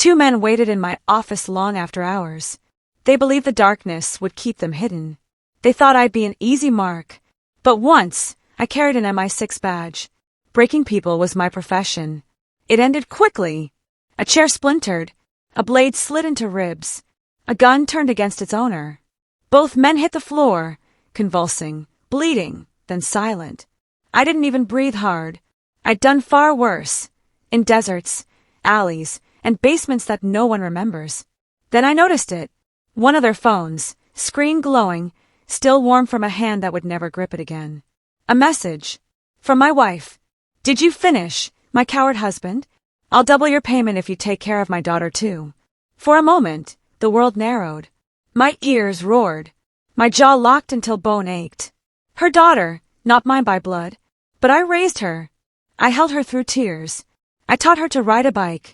2 men waited in my office long after hours. They believed the darkness would keep them hidden. They thought I'd be an easy mark. But once, I carried an MI6 badge. Breaking people was my profession. It ended quickly. A chair splintered. A blade slid into ribs. A gun turned against its owner. Both men hit the floor, convulsing, bleeding, then silent. I didn't even breathe hard. I'd done far worse. In deserts, alleys, and basements that no one remembers. Then I noticed it. One of their phones, screen glowing, still warm from a hand that would never grip it again. A message. From my wife. Did you finish, my coward husband? I'll double your payment if you take care of my daughter too. For a moment, the world narrowed. My ears roared. My jaw locked until bone ached. Her daughter, not mine by blood. But I raised her. I held her through tears. I taught her to ride a bike.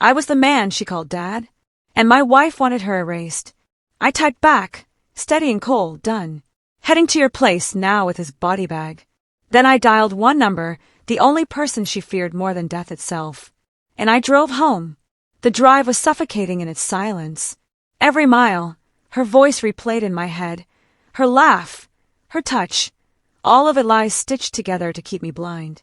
I was the man she called Dad. And my wife wanted her erased. I typed back, steady and cold, done. Heading to your place now with his body bag. Then I dialed one number, the only person she feared more than death itself. And I drove home. The drive was suffocating in its silence. Every mile, her voice replayed in my head. Her laugh, her touch, all of it lies stitched together to keep me blind.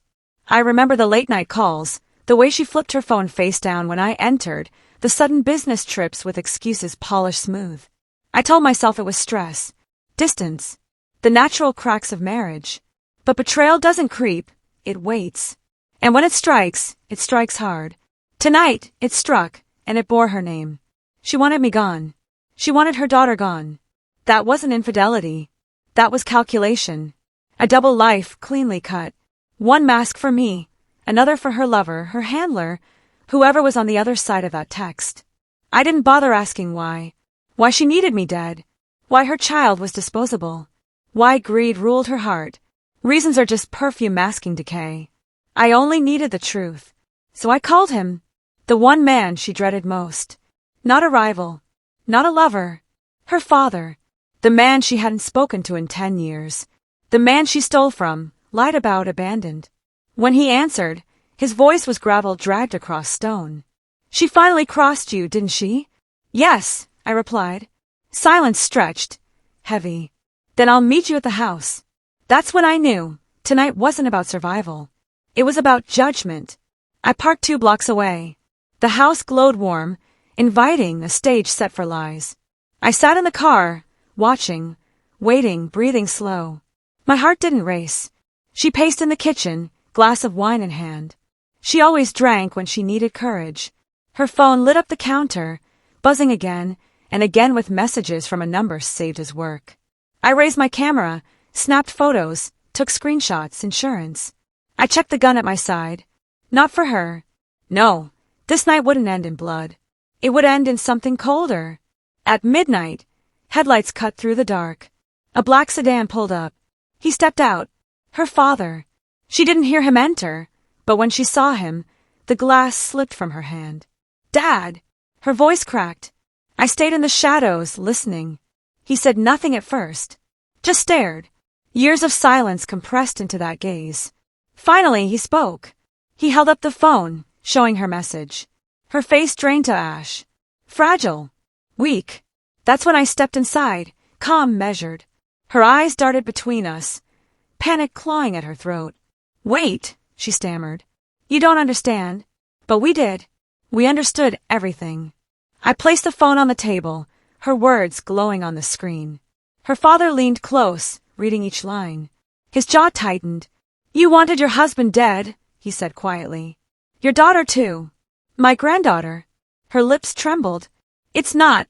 I remember the late-night calls, the way she flipped her phone face down when I entered, the sudden business trips with excuses polished smooth. I told myself it was stress, distance, the natural cracks of marriage. But betrayal doesn't creep, it waits. And when it strikes hard. Tonight, it struck, and it bore her name. She wanted me gone. She wanted her daughter gone. That wasn't infidelity. That was calculation. A double life cleanly cut. One mask for me, another for her lover, her handler, whoever was on the other side of that text. I didn't bother asking why. Why she needed me dead. Why her child was disposable. Why greed ruled her heart. Reasons are just perfume masking decay. I only needed the truth. So I called him. The one man she dreaded most. Not a rival. Not a lover. Her father. The man she hadn't spoken to in 10 years. The man she stole from, lied about, abandoned. When he answered, his voice was gravel dragged across stone. She finally crossed you, didn't she? Yes, I replied. Silence stretched. Heavy. Then I'll meet you at the house. That's when I knew. Tonight wasn't about survival. It was about judgment. I parked 2 blocks away. The house glowed warm, inviting, a stage set for lies. I sat in the car, watching, waiting, breathing slow. My heart didn't race. She paced in the kitchen, glass of wine in hand. She always drank when she needed courage. Her phone lit up the counter, buzzing again and again with messages from a number saved as work. I raised my camera, snapped photos, took screenshots, insurance. I checked the gun at my side. Not for her. No, this night wouldn't end in blood. It would end in something colder. At midnight, headlights cut through the dark. A black sedan pulled up. He stepped out. Her father. She didn't hear him enter, but when she saw him, the glass slipped from her hand. Dad! Her voice cracked. I stayed in the shadows, listening. He said nothing at first. Just stared. Years of silence compressed into that gaze. Finally, he spoke. He held up the phone, showing her message. Her face drained to ash. Fragile. Weak. That's when I stepped inside, calm, measured. Her eyes darted between us, panic clawing at her throat. Wait, she stammered. You don't understand. But we did. We understood everything. I placed the phone on the table, her words glowing on the screen. Her father leaned close, reading each line. His jaw tightened. You wanted your husband dead, he said quietly. Your daughter too. My granddaughter. Her lips trembled. It's not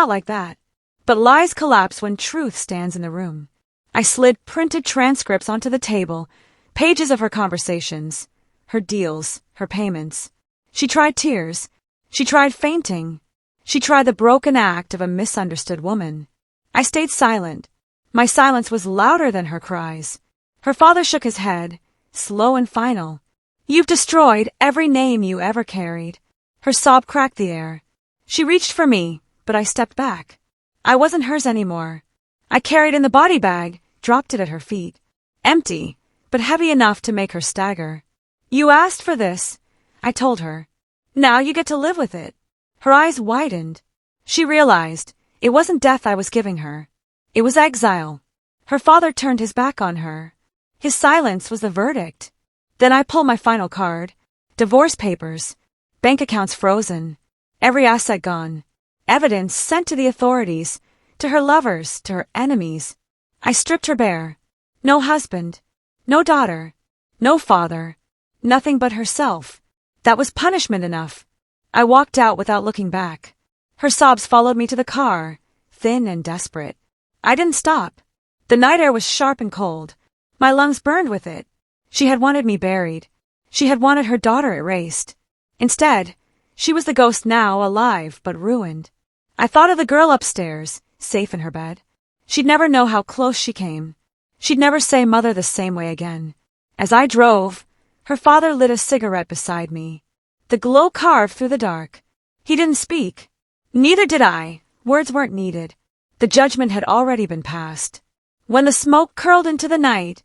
like that. But lies collapse when truth stands in the room. I slid printed transcripts onto the table, pages of her conversations, her deals, her payments. She tried tears. She tried fainting. She tried the broken act of a misunderstood woman. I stayed silent. My silence was louder than her cries. Her father shook his head, slow and final. You've destroyed every name you ever carried. Her sob cracked the air. She reached for me, but I stepped back. I wasn't hers anymore. I carried in the body bag, dropped it at her feet. Empty, but heavy enough to make her stagger. You asked for this, I told her. Now you get to live with it. Her eyes widened. She realized it wasn't death I was giving her. It was exile. Her father turned his back on her. His silence was the verdict. Then I pulled my final card. Divorce papers. Bank accounts frozen. Every asset gone. Evidence sent to the authorities, to her lovers, to her enemies. I stripped her bare. No husband. No daughter. No father. Nothing but herself. That was punishment enough. I walked out without looking back. Her sobs followed me to the car, thin and desperate. I didn't stop. The night air was sharp and cold. My lungs burned with it. She had wanted me buried. She had wanted her daughter erased. Instead, she was the ghost now, alive but ruined. I thought of the girl upstairs, safe in her bed. She'd never know how close she came. She'd never say mother the same way again. As I drove, her father lit a cigarette beside me. The glow carved through the dark. He didn't speak. Neither did I. Words weren't needed. The judgment had already been passed. When the smoke curled into the night,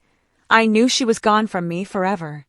I knew she was gone from me forever.